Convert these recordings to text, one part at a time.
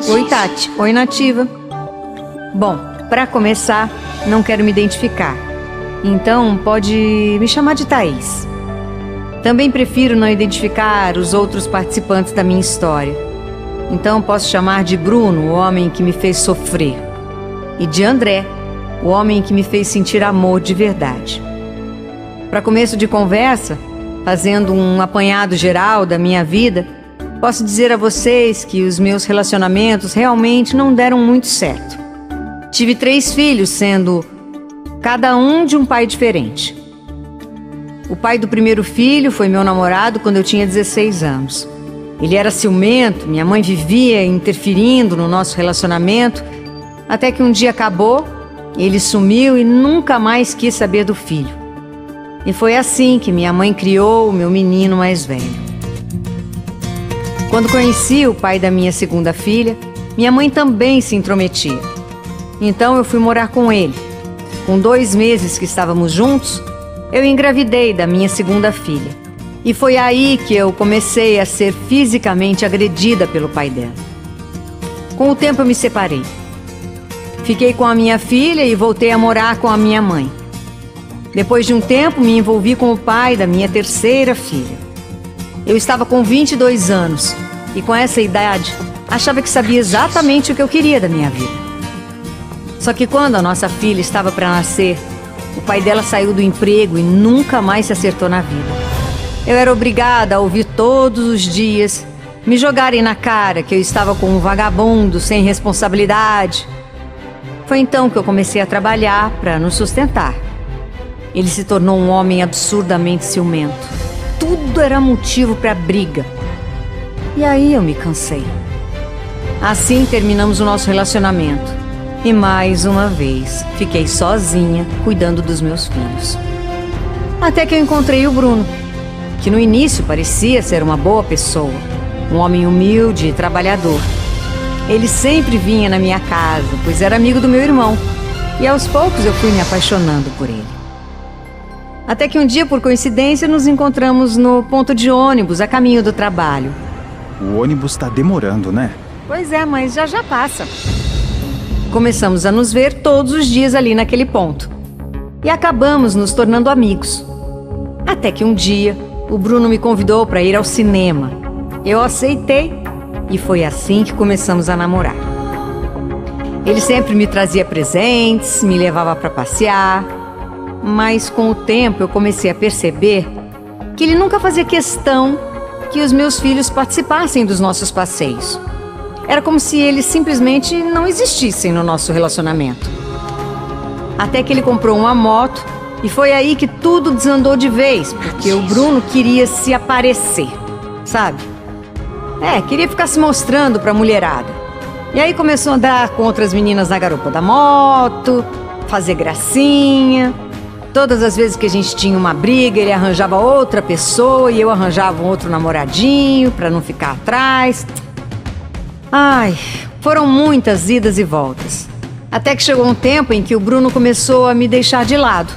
Oi, Tati. Oi, Nativa. Bom, para começar, não quero me identificar. Então, pode me chamar de Thaís. Também prefiro não identificar os outros participantes da minha história. Então, posso chamar de Bruno, o homem que me fez sofrer. E de André, o homem que me fez sentir amor de verdade. Para começo de conversa, fazendo um apanhado geral da minha vida, posso dizer a vocês que os meus relacionamentos realmente não deram muito certo. Tive 3 filhos, sendo cada um de um pai diferente. O pai do primeiro filho foi meu namorado quando eu tinha 16 anos. Ele era ciumento, minha mãe vivia interferindo no nosso relacionamento, até que um dia acabou, ele sumiu e nunca mais quis saber do filho. E foi assim que minha mãe criou o meu menino mais velho. Quando conheci o pai da minha segunda filha, minha mãe também se intrometia. Então eu fui morar com ele. Com 2 meses que estávamos juntos, eu engravidei da minha segunda filha. E foi aí que eu comecei a ser fisicamente agredida pelo pai dela. Com o tempo eu me separei. Fiquei com a minha filha e voltei a morar com a minha mãe. Depois de um tempo, me envolvi com o pai da minha terceira filha. Eu estava com 22 anos e com essa idade, achava que sabia exatamente o que eu queria da minha vida. Só que quando a nossa filha estava para nascer, o pai dela saiu do emprego e nunca mais se acertou na vida. Eu era obrigada a ouvir todos os dias me jogarem na cara que eu estava com um vagabundo sem responsabilidade. Foi então que eu comecei a trabalhar para nos sustentar. Ele se tornou um homem absurdamente ciumento. Tudo era motivo para briga. E aí eu me cansei. Assim terminamos o nosso relacionamento. E mais uma vez, fiquei sozinha, cuidando dos meus filhos. Até que eu encontrei o Bruno, que no início parecia ser uma boa pessoa, um homem humilde e trabalhador. Ele sempre vinha na minha casa, pois era amigo do meu irmão, e aos poucos eu fui me apaixonando por ele. Até que um dia, por coincidência, nos encontramos no ponto de ônibus, a caminho do trabalho. O ônibus tá demorando, né? Pois é, mas já passa. Começamos a nos ver todos os dias ali naquele ponto. E acabamos nos tornando amigos. Até que um dia, o Bruno me convidou para ir ao cinema. Eu aceitei e foi assim que começamos a namorar. Ele sempre me trazia presentes, me levava para passear. Mas com o tempo eu comecei a perceber que ele nunca fazia questão que os meus filhos participassem dos nossos passeios. Era como se eles simplesmente não existissem no nosso relacionamento. Até que ele comprou uma moto e foi aí que tudo desandou de vez, porque o Bruno queria se aparecer, sabe? Queria ficar se mostrando pra mulherada. E aí começou a andar com outras meninas na garupa da moto, fazer gracinha. Todas as vezes que a gente tinha uma briga, ele arranjava outra pessoa e eu arranjava um outro namoradinho pra não ficar atrás. Ai, foram muitas idas e voltas. Até que chegou um tempo em que o Bruno começou a me deixar de lado.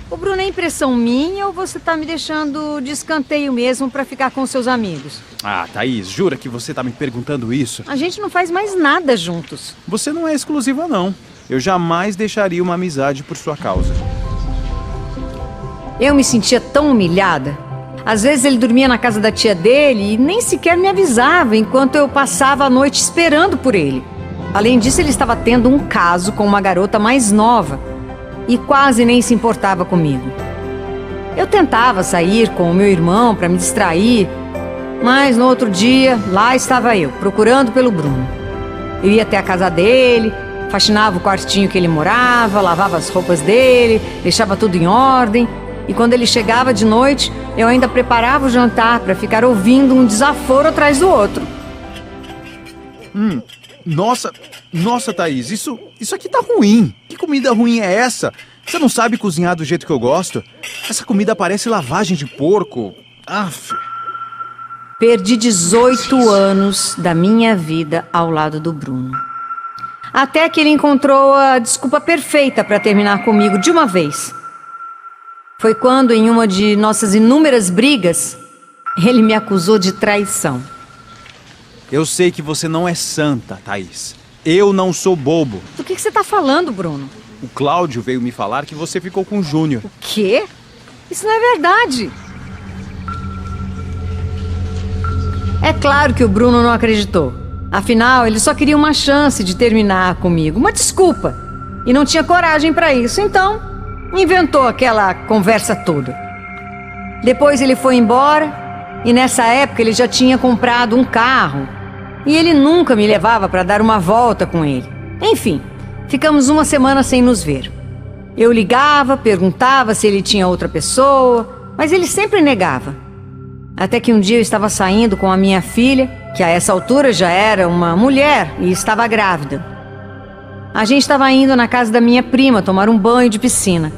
O Bruno, é impressão minha ou você tá me deixando de escanteio mesmo pra ficar com seus amigos? Ah, Thaís, jura que você tá me perguntando isso? A gente não faz mais nada juntos. Você não é exclusiva, não. Eu jamais deixaria uma amizade por sua causa. Eu me sentia tão humilhada. Às vezes ele dormia na casa da tia dele e nem sequer me avisava enquanto eu passava a noite esperando por ele. Além disso, ele estava tendo um caso com uma garota mais nova e quase nem se importava comigo. Eu tentava sair com o meu irmão para me distrair, mas no outro dia, lá estava eu, procurando pelo Bruno. Eu ia até a casa dele, faxinava o quartinho que ele morava, lavava as roupas dele, deixava tudo em ordem. E quando ele chegava de noite, eu ainda preparava o jantar para ficar ouvindo um desaforo atrás do outro. Nossa, Thaís, isso aqui tá ruim. Que comida ruim é essa? Você não sabe cozinhar do jeito que eu gosto? Essa comida parece lavagem de porco. Aff. Perdi 18 anos da minha vida ao lado do Bruno. Até que ele encontrou a desculpa perfeita para terminar comigo de uma vez. Foi quando, em uma de nossas inúmeras brigas, ele me acusou de traição. Eu sei que você não é santa, Thaís. Eu não sou bobo. Do que você tá falando, Bruno? O Cláudio veio me falar que você ficou com o Júnior. O quê? Isso não é verdade. É claro que o Bruno não acreditou. Afinal, ele só queria uma chance de terminar comigo, uma desculpa. E não tinha coragem pra isso, então inventou aquela conversa toda. Depois ele foi embora e nessa época ele já tinha comprado um carro. E ele nunca me levava pra dar uma volta com ele. Enfim, ficamos uma semana sem nos ver. Eu ligava, perguntava se ele tinha outra pessoa, mas ele sempre negava. Até que um dia eu estava saindo com a minha filha, que a essa altura já era uma mulher e estava grávida. A gente estava indo na casa da minha prima tomar um banho de piscina.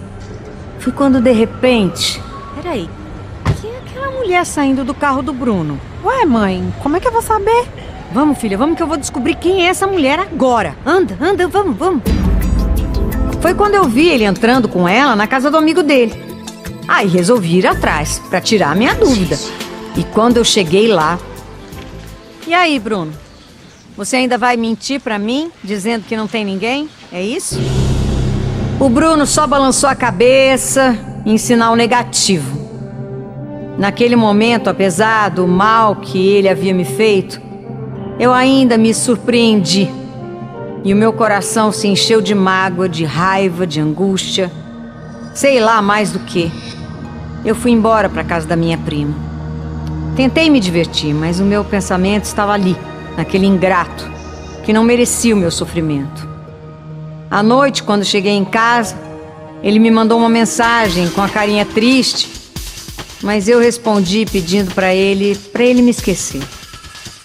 Foi quando de repente... Peraí, quem é aquela mulher saindo do carro do Bruno? Ué, mãe, como é que eu vou saber? Vamos, filha, vamos que eu vou descobrir quem é essa mulher agora. Anda, vamos. Foi quando eu vi ele entrando com ela na casa do amigo dele. Aí resolvi ir atrás, pra tirar a minha dúvida. E quando eu cheguei lá... E aí, Bruno? Você ainda vai mentir pra mim, dizendo que não tem ninguém? É isso? O Bruno só balançou a cabeça em sinal negativo. Naquele momento, apesar do mal que ele havia me feito, eu ainda me surpreendi. E o meu coração se encheu de mágoa, de raiva, de angústia. Sei lá mais do que. Eu fui embora para casa da minha prima. Tentei me divertir, mas o meu pensamento estava ali, naquele ingrato, que não merecia o meu sofrimento. À noite, quando cheguei em casa, ele me mandou uma mensagem com a carinha triste, mas eu respondi pedindo para ele me esquecer.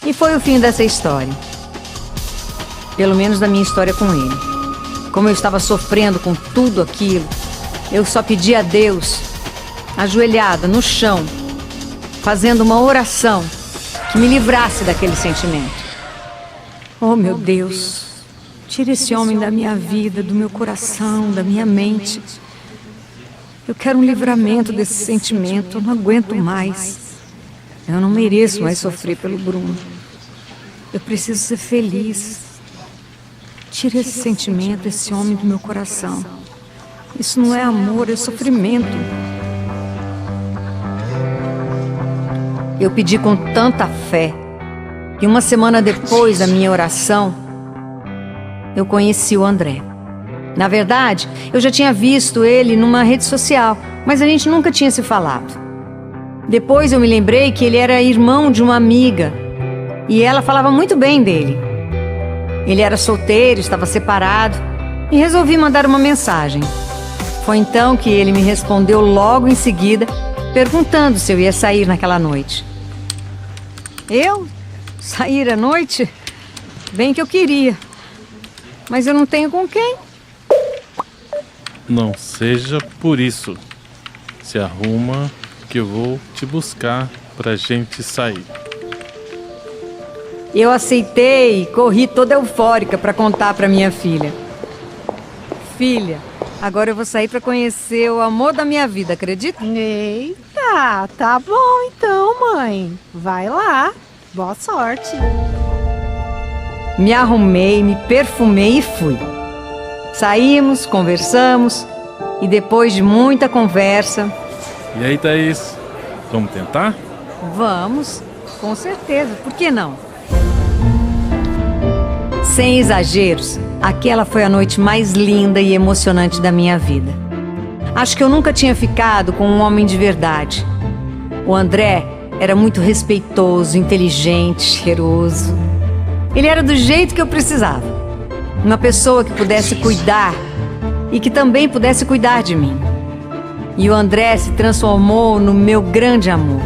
E foi o fim dessa história. Pelo menos da minha história com ele. Como eu estava sofrendo com tudo aquilo, eu só pedi a Deus, ajoelhada no chão, fazendo uma oração que me livrasse daquele sentimento. Oh, meu Deus, tira esse homem da minha vida, do meu coração, da minha mente. Eu quero um livramento desse sentimento, eu não aguento mais. Eu não mereço mais sofrer pelo Bruno. Eu preciso ser feliz. Tira esse sentimento, esse homem do meu coração. Isso não é amor, é sofrimento. Eu pedi com tanta fé que uma semana depois da minha oração, eu conheci o André. Na verdade, eu já tinha visto ele numa rede social, mas a gente nunca tinha se falado. Depois eu me lembrei que ele era irmão de uma amiga e ela falava muito bem dele. Ele era solteiro, estava separado e resolvi mandar uma mensagem. Foi então que ele me respondeu logo em seguida, perguntando se eu ia sair naquela noite. Eu? Sair à noite? Bem que eu queria. Mas eu não tenho com quem. Não seja por isso. Se arruma que eu vou te buscar pra gente sair. Eu aceitei e corri toda eufórica para contar para minha filha. Filha, agora eu vou sair para conhecer o amor da minha vida, acredita? Eita, tá bom então, mãe. Vai lá. Boa sorte. Me arrumei, me perfumei e fui. Saímos, conversamos e depois de muita conversa... E aí, Thaís? Vamos tentar? Vamos, com certeza. Por que não? Sem exageros, aquela foi a noite mais linda e emocionante da minha vida. Acho que eu nunca tinha ficado com um homem de verdade. O André era muito respeitoso, inteligente, cheiroso. Ele era do jeito que eu precisava. Uma pessoa que pudesse cuidar e que também pudesse cuidar de mim. E o André se transformou no meu grande amor.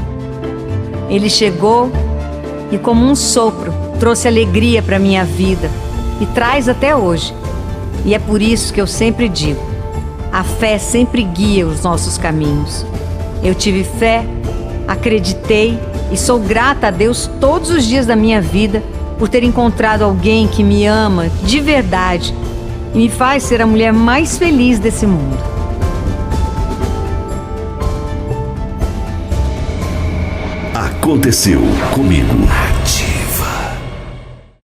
Ele chegou e, como um sopro, trouxe alegria para minha vida e traz até hoje. E é por isso que eu sempre digo: a fé sempre guia os nossos caminhos. Eu tive fé, acreditei e sou grata a Deus todos os dias da minha vida por ter encontrado alguém que me ama de verdade e me faz ser a mulher mais feliz desse mundo. Aconteceu comigo.